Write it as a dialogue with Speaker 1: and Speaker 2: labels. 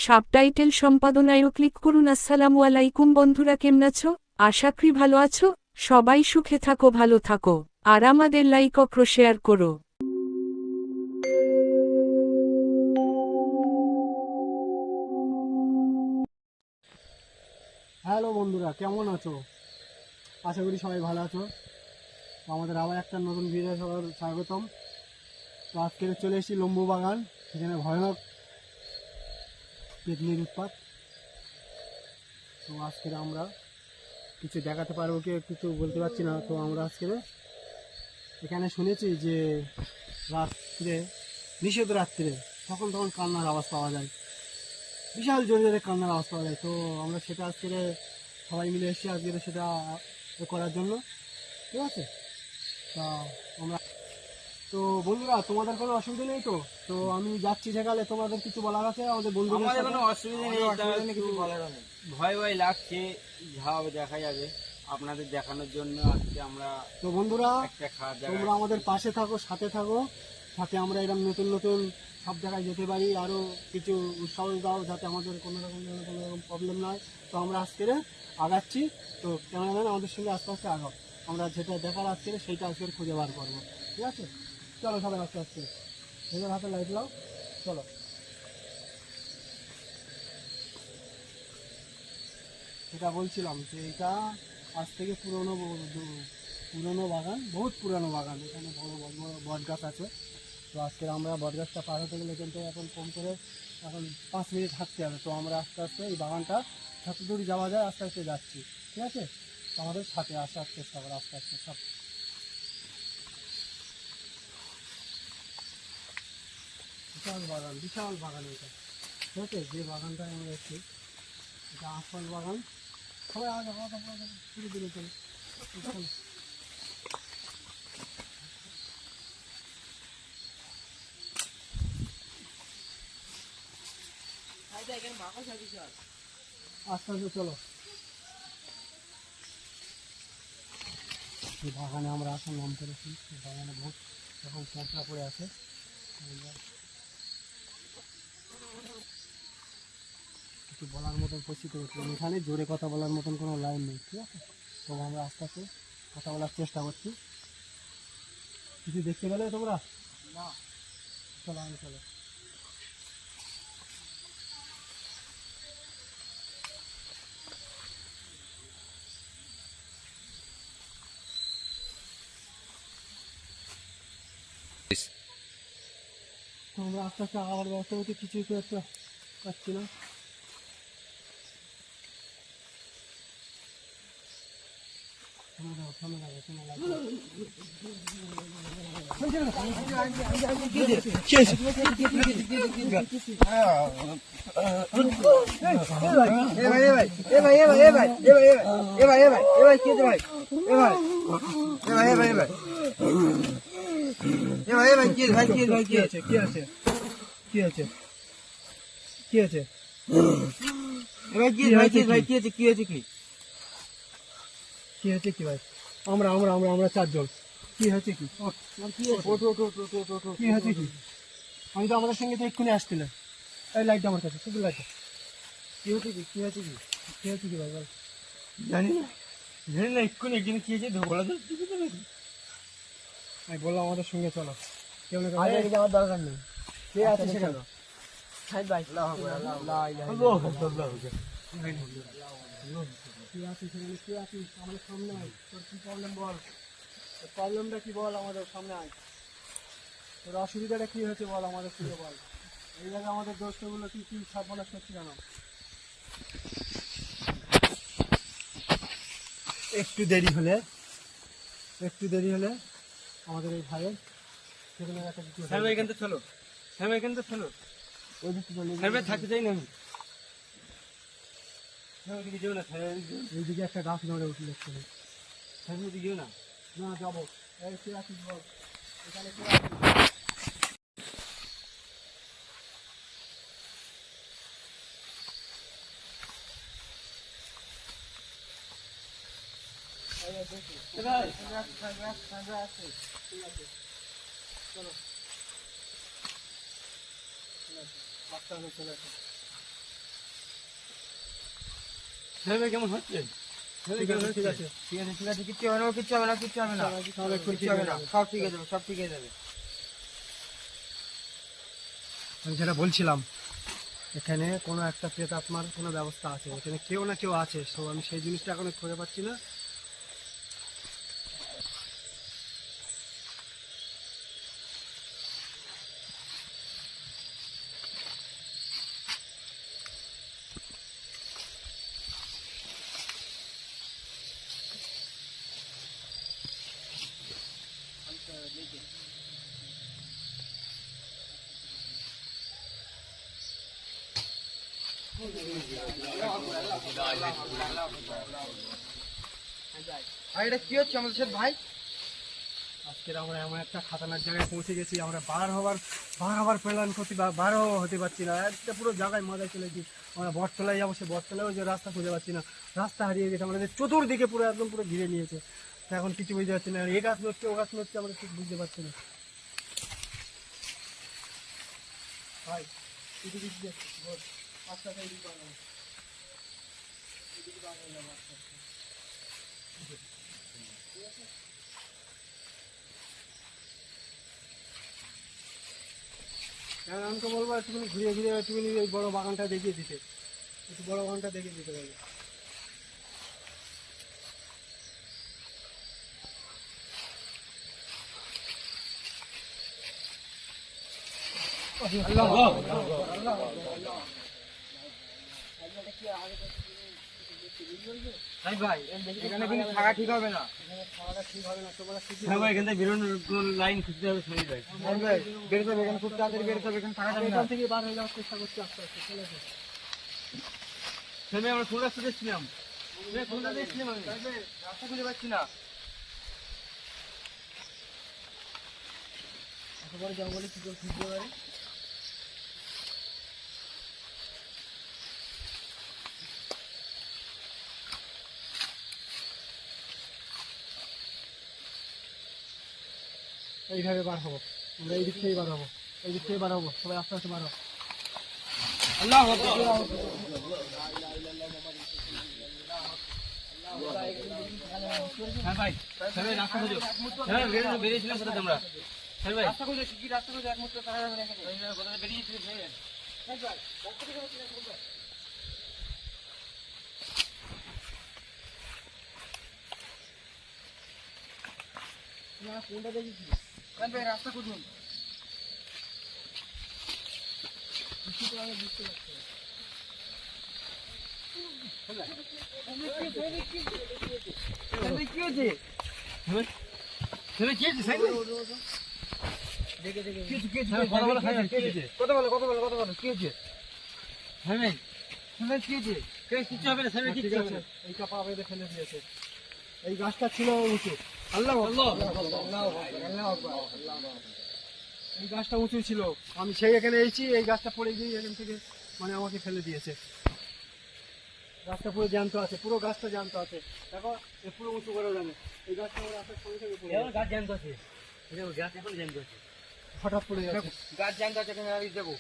Speaker 1: Subtitle সম্পাদনায়ও click করুন। আসসালামু আলাইকুম বন্ধুরা, কেমন আছো? আশা করি ভালো আছো। সবাই সুখে থাকো, ভালো থাকো, আর আমাদের লাইক ও শেয়ার করো।
Speaker 2: হ্যালো বন্ধুরা, কেমন আছো? আশা করি সবাই ভালো আছো। তো আমাদের আবার একটা নতুন ভিডিও সবার স্বাগতম। তো আজকে চলে এসেছি লম্বু বাগান, সেখানে ভয়ানক পেতনির উৎপাত। তো আজকে আমরা কিছু দেখাতে পারবো কি কিছু বলতে পারছি না। তো আমরা আজকে এখানে শুনেছি যে রাত্রে, নিষেধ রাত্রে তখন কান্নার আওয়াজ পাওয়া যায়, বিশাল জোরে জোরে কান্নার আওয়াজ পাওয়া যায়। তো আমরা সেটা আজকে সবাই মিলে এসেছি আজকে সেটা করার জন্য। ঠিক আছে, তা আমরা তো বন্ধুরা, তোমাদের কোনো অসুবিধা নেই তো? তো আমি যাচ্ছি সেখানে, তোমাদের কিছু বলার আছে আমাদের বন্ধুদের
Speaker 3: আমাদের
Speaker 2: সাথে?
Speaker 3: কোনো অসুবিধা নেই, কিছু বলার নেই। ভয় ভয় লাগছে, যা হবে দেখা যাবে। আপনাদের দেখানোর জন্য আজকে আমরা
Speaker 2: তো বন্ধুরা,
Speaker 3: একটা খারাপ
Speaker 2: তোমরা
Speaker 3: জায়গা
Speaker 2: আমাদের পাশে থাকো, সাথে থাকো, যাতে আমরা এরকম নতুন নতুন সব জায়গায় যেতে পারি। আরও কিছু উৎসাহ দাও যাতে আমাদের কোনো রকম প্রবলেম না হয়। তো আমরা আজকে আগাচ্ছি। তো ক্যামেরাম্যান আমাদের সঙ্গে আস্তে আস্তে আগাও, আমরা যেটা দেখার আজকে সেইটা আজকে খুঁজে বার করবো। ঠিক আছে, চলো সবাই আস্তে আস্তে, নিজের হাতে লাইট লাও, চলো। যেটা বলছিলাম যে এটা আজ থেকে পুরনো বাগান, বহুত পুরনো বাগান। এখানে বড় বড় বড় বট গাছ আছে। তো আজকে আমরা বট গাছটা পার হতে গেলে কিন্তু এখন কম করে এখন 5 মিনিট হাঁটতে হবে। তো আমরা আস্তে আস্তে এই বাগানটা যত দূর যাওয়া যায় আস্তে আস্তে যাচ্ছি। ঠিক আছে, তো আমাদের সাথে আসার চেষ্টা করো আস্তে আস্তে সব। বিশাল বাগান, বিশাল বাগান এটা। ঠিক আছে, যে বাগানটায় আমরা এসেছি এটা আসল বাগান। সবাই আগে শুরু দিলে চলো। আস্তে আস্তে চলো। এই বাগানে আমরা আসার নাম করেছি। এই বাগানে বহুত এখন সংখ্যা পড়ে আছে। কিছু বলার মতন পরিস্থিতি হচ্ছে এখানে, জোরে কথা বলার মতন কোনো লাইন নেই। ঠিক আছে, তো আমরা আস্তে আস্তে কথা বলার চেষ্টা করছি। কিছু দেখতে পেলে তোমরা? না, চলো আমি চলো। তো আমরা আস্তে আস্তে আবার ব্যবস্থা করছি, কিছুই তো একটা পাচ্ছি না। কি ভাই, আমরা আমরা আমরা আমরা চারজন। কি হয়েছে কি? কি হয়েছে কি? আমি তো আমাদের সঙ্গে তো এক্ষুনি আসছিল। এই লাইটটা আমার কাছে, শুধু লাইটটা। কি হয়েছে কি? কি হয়েছে কি? কি হয়েছে কি ভাই বল? জানি না, জানি না, এক্ষুনি একদিন কি হয়েছে বলা যায়। আমি বললাম আমাদের সঙ্গে চলো। কেউ না যাওয়ার দরকার নেই, কে আছে সেখানে? কি আছিস সেখানে? কি আছিস আমাদের সামনে আয়। তোর কি প্রবলেম বল, তোর প্রবলেমটা কি বল, আমাদের সামনে আয়। তোর অসুবিধাটা কি হয়েছে বল, আমাদের খুলে বল। এই জায়গায় আমাদের দোষগুলো কি কি সর্বনাশ করছি কেন? একটু দেরি হলে আমাদের এই ভাইয়ের সেখানে একটা কিছু
Speaker 3: এখান থেকে চলো, এখান থেকে চলো।
Speaker 2: ওই দিকে চলে
Speaker 3: থাকতে চাই না আমি, ওইদিকে যেও না,
Speaker 2: এইদিকে একটা গাছ নড়ে উঠে যাচ্ছে।
Speaker 3: ওইদিকে যেও না।
Speaker 2: না যাবো। এই কে আছিস বল, এখানে কে আছিস? ঠিক আছে, চলো আস্তে আস্তে চলে আসো।
Speaker 3: কেমন হচ্ছে?
Speaker 2: ঠিক আছে ঠিক আছে
Speaker 3: ঠিক আছে, ঠিক আছে, কিচ্ছু হবে না, কিচ্ছু হবে না, কিচ্ছু হবে না,
Speaker 2: তাহলে একটু
Speaker 3: কিচ্ছু হবে না, সব ঠিক হয়ে যাবে, সব ঠিক হয়ে যাবে।
Speaker 2: আমি যেটা বলছিলাম, এখানে কোনো একটা প্রেতাত্মার কোনো ব্যবস্থা আছে, এখানে কেউ না কেউ আছে। সো আমি সেই জিনিসটা এখন খুঁজে পাচ্ছি না।
Speaker 3: ভাই এটা কি হচ্ছে আমাদের সাথে ভাই?
Speaker 2: আজকে আমরা এমন একটা খাতারনাক জায়গায় পৌঁছে গেছি, আমরা বার হবার প্ল্যান করতে বার হতে পারছি না। একটা পুরো জায়গায় মাথায় চলেছি, আমরা বটতলায় যাবো, সে বটতলায় যে রাস্তা খুঁজে পাচ্ছি না, রাস্তা হারিয়ে গেছে আমাদের চতুর্দিকে, পুরো একদম পুরো ঘিরে নিয়েছে। তো এখন কিছু বুঝতে পারছি না, এ গাছ নড়ছে ও গাছ নড়ছে, আমরা ঠিক বুঝতে পারছি না। ভাই এদিকে দিয়ে বল, আস্তে আস্তে এদিকে বাড়াবো। এদিকে বাড়াবো না, আস্তে আস্তে। ঠিক আছে? হ্যাঁ, আমি তো বলবো একটুখানি ঘুরিয়ে ঘুরিয়ে একটুখানি ওই বড় বাগানটা দেখিয়ে দিতে, একটু বড় বাগানটা দেখিয়ে দিতে পারবে।
Speaker 3: ভাই ভাই এখানে কিন্তু থাকা ঠিক হবে না।
Speaker 2: এখানে খাওয়াটা ঠিক হবে না, তোমরা ঠিক
Speaker 3: হ্যাঁ ভাই, এখান থেকে বেরোনোর লাইন খুঁজতে হবে শরীর ভাই। ভাই বেরোতে হবে, এখানে খুব তাড়াতাড়ি বেরোতে হবে, এখানে থাকা যাবে না।
Speaker 2: এখান থেকে বার হয়ে যাওয়ার চেষ্টা করছি আস্তে আস্তে। চলে আসো।
Speaker 3: আমরা কোন রাস্তা দেখছিলাম? কোন রাস্তা দেখছিলাম আমি? রাস্তা খুঁজে পাচ্ছি না।
Speaker 2: একেবারে জঙ্গলে কি করে খুঁজতে পারে? এইভাবে বার হবো আমরা, এই দিক থেকে বার হবো, এই দিক থেকে বার হবো, সবাই আস্তে আস্তে বার হবো।
Speaker 3: আল্লাহ হ্যাঁ ভাই, ভাই রাস্তা খুঁজো। হ্যাঁ বেরিয়েছিলাম কোথা তোমরা? হ্যাঁ ভাই রাস্তা খুঁজো, কি রাস্তা খুঁজো, একমাত্র তারা যাবে না এখানে। কোথা বেরিয়েছিলাম ভাই।
Speaker 2: কোনটা দেখেছি?
Speaker 3: ভাই রাস্তা খুঁজুন। কি হয়েছে? কি হয়েছে সাইড?
Speaker 2: দেখে দেখে
Speaker 3: কথা বলো, কথা বলো, কথা বলো, কথা বলো, কি হয়েছে? হ্যাঁ ভাই কি হয়েছে? কিচ্ছু হবে না, সাইড
Speaker 2: ঠিক
Speaker 3: কিচ্ছু হবে
Speaker 2: আছে,
Speaker 3: না।
Speaker 2: এই চাপা বেঁধে ফেলে দিয়েছে। এই গাছটা ছিল উঁচু,
Speaker 3: আল্লাহ আল্লাহ
Speaker 2: এই গাছটা উঁচু ছিল, আমি সেই এখানে এসেছি, এই গাছটা পড়ে গিয়ে এখান থেকে মানে আমাকে ফেলে দিয়েছে। গাছটা পুরো জ্যান্ত আছে, পুরো গাছটা জ্যান্ত আছে। দেখো এ পুরো উঁচু করে জানে, এই গাছটা আমার রাস্তার সঙ্গে সঙ্গে পড়ে গেছে।
Speaker 3: গাছ জ্যান্ত আছে, গাছ এখন জ্যান্ত আছে,
Speaker 2: হঠাৎ পড়ে যাচ্ছে।
Speaker 3: গাছ জ্যান্ত আছে, এখানে যাবো।